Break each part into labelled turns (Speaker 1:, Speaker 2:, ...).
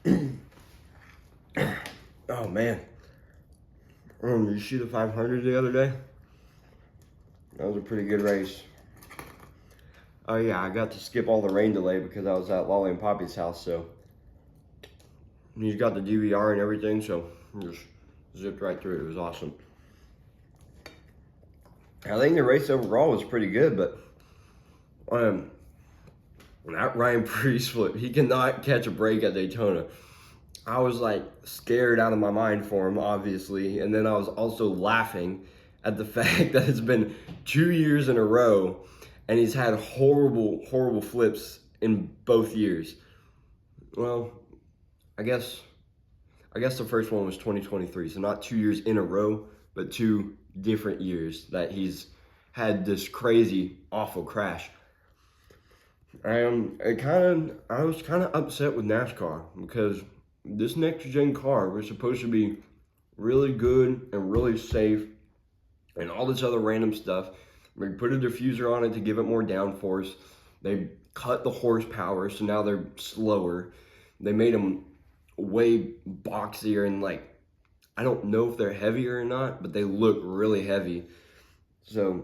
Speaker 1: Oh man, did you see the 500 the other day? That was a pretty good race. Oh yeah, I got to skip all the rain delay because I was at Lolly and Poppy's house, so he's got the DVR and everything, so just zipped right through it. It was awesome. I think the race overall was pretty good, but that Ryan Preece flip, he cannot catch a break at Daytona. I was like scared out of my mind for him, obviously, and then I was also laughing at the fact that it's been 2 years in a row and he's had horrible flips in both years. Well, I guess the first one was 2023, so not 2 years in a row, but 2 different years that he's had this crazy, awful crash. I was kind of upset with NASCAR because this next gen car was supposed to be really good and really safe and all this other random stuff. They put a diffuser on it to give it more downforce. They cut the horsepower, so now they're slower. They made them way boxier and like, I don't know if they're heavier or not, but they look really heavy. So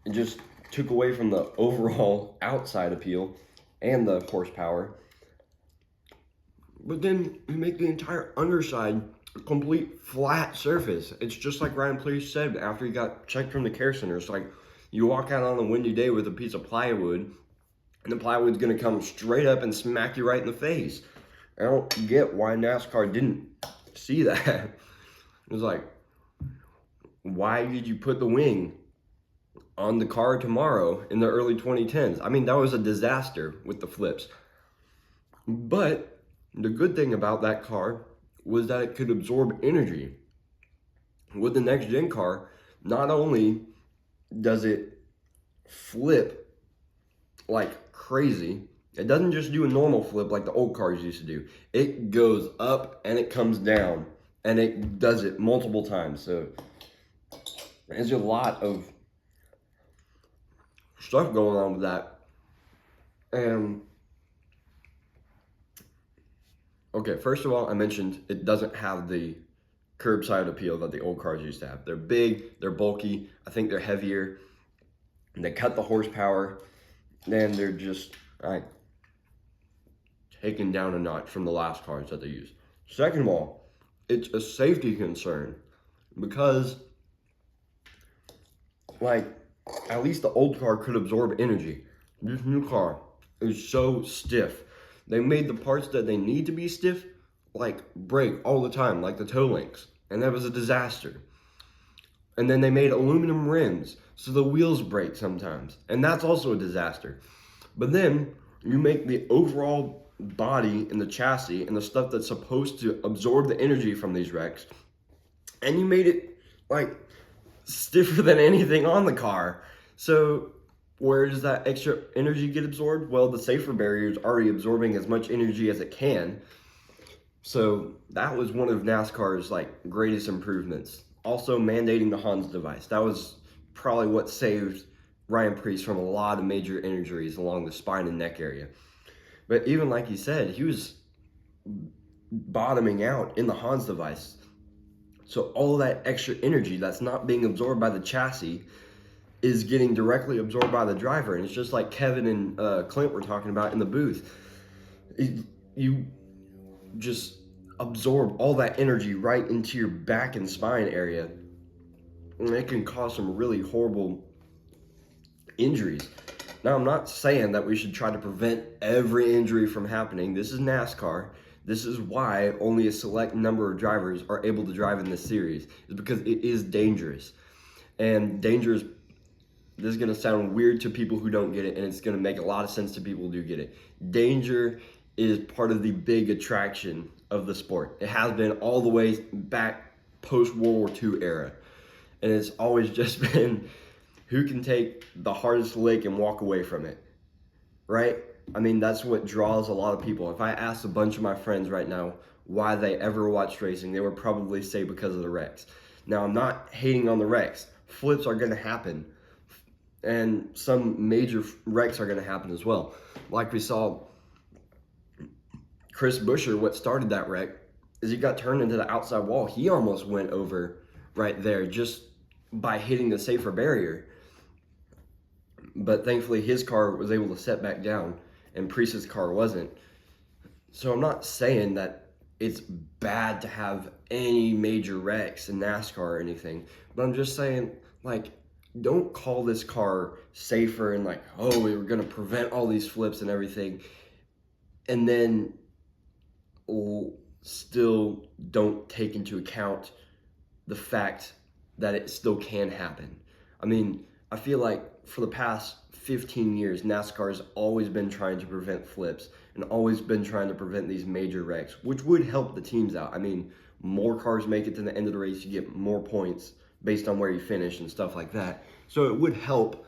Speaker 1: it just took away from the overall outside appeal and the horsepower. But then you make the entire underside a complete flat surface. It's just like Ryan Preece said after he got checked from the care center. It's like you walk out on a windy day with a piece of plywood and the plywood's gonna come straight up and smack you right in the face. I don't get why NASCAR didn't see that. It was like, why did you put the wing on the car tomorrow in the early 2010s? I mean, that was a disaster with the flips. But the good thing about that car was that it could absorb energy. With the next gen car, not only does it flip like crazy, it doesn't just do a normal flip like the old cars used to do. It goes up and it comes down, and it does it multiple times. So there's a lot of stuff going on with that. And okay, first of all, I mentioned it doesn't have the curbside appeal that the old cars used to have. They're big, they're bulky, I think they're heavier, and they cut the horsepower, and they're just taken down a notch from the last cars that they used. Second of all, it's a safety concern because, like, at least the old car could absorb energy. This new car is so stiff. They made the parts that they need to be stiff, like, break all the time, like the toe links. And that was a disaster. And then they made aluminum rims, so the wheels break sometimes. And that's also a disaster. But then you make the overall body and the chassis and the stuff that's supposed to absorb the energy from these wrecks, and you made it, like, stiffer than anything on the car. So where does that extra energy get absorbed? Well, the safer barrier is already absorbing as much energy as it can. So that was one of NASCAR's like greatest improvements. Also mandating the Hans device. That was probably what saved Ryan Preece from a lot of major injuries along the spine and neck area. But even like he said, he was bottoming out in the Hans device. So all that extra energy that's not being absorbed by the chassis is getting directly absorbed by the driver. And it's just like Kevin and Clint were talking about in the booth. You just absorb all that energy right into your back and spine area. And it can cause some really horrible injuries. Now, I'm not saying that we should try to prevent every injury from happening. This is NASCAR. This is why only a select number of drivers are able to drive in this series, is because it is dangerous. And dangerous, this is going to sound weird to people who don't get it, and it's going to make a lot of sense to people who do get it. Danger is part of the big attraction of the sport. It has been all the way back post-World War II era. And it's always just been who can take the hardest lick and walk away from it, right? I mean, that's what draws a lot of people. If I asked a bunch of my friends right now why they ever watched racing, they would probably say because of the wrecks. Now, I'm not hating on the wrecks. Flips are going to happen. And some major wrecks are going to happen as well. Like we saw Chris Buescher, what started that wreck is he got turned into the outside wall. He almost went over right there just by hitting the safer barrier. But thankfully his car was able to set back down and Preece's car wasn't. So I'm not saying that it's bad to have any major wrecks in NASCAR or anything, but I'm just saying, like, don't call this car safer and like, oh, we were going to prevent all these flips and everything, and then still don't take into account the fact that it still can happen. I mean, I feel like for the past 15 years, NASCAR has always been trying to prevent flips and always been trying to prevent these major wrecks, which would help the teams out. I mean, more cars make it to the end of the race, you get more points based on where you finish and stuff like that. So it would help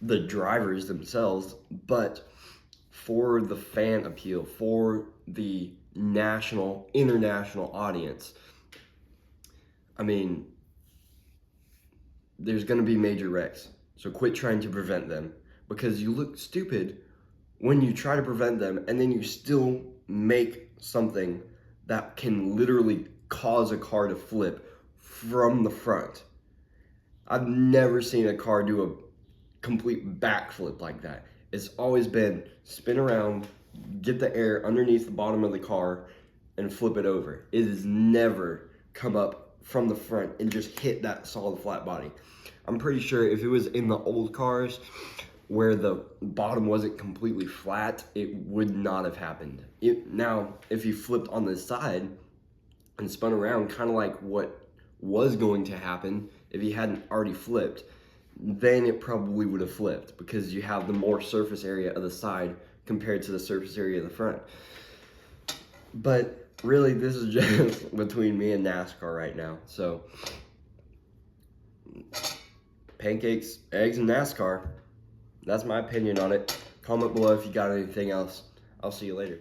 Speaker 1: the drivers themselves, but for the fan appeal, for the national, international audience, I mean, there's going to be major wrecks. So quit trying to prevent them, because you look stupid when you try to prevent them and then you still make something that can literally cause a car to flip from the front. I've never seen a car do a complete backflip like that. It's always been spin around, get the air underneath the bottom of the car, and flip it over. It has never come up from the front and just hit that solid flat body. I'm pretty sure if it was in the old cars where the bottom wasn't completely flat, it would not have happened. Now, if you flipped on the side and spun around, kind of like what was going to happen if you hadn't already flipped, then it probably would have flipped, because you have the more surface area of the side compared to the surface area of the front. But really, this is just between me and NASCAR right now. So, pancakes, eggs, and NASCAR. That's my opinion on it. Comment below if you got anything else. I'll see you later.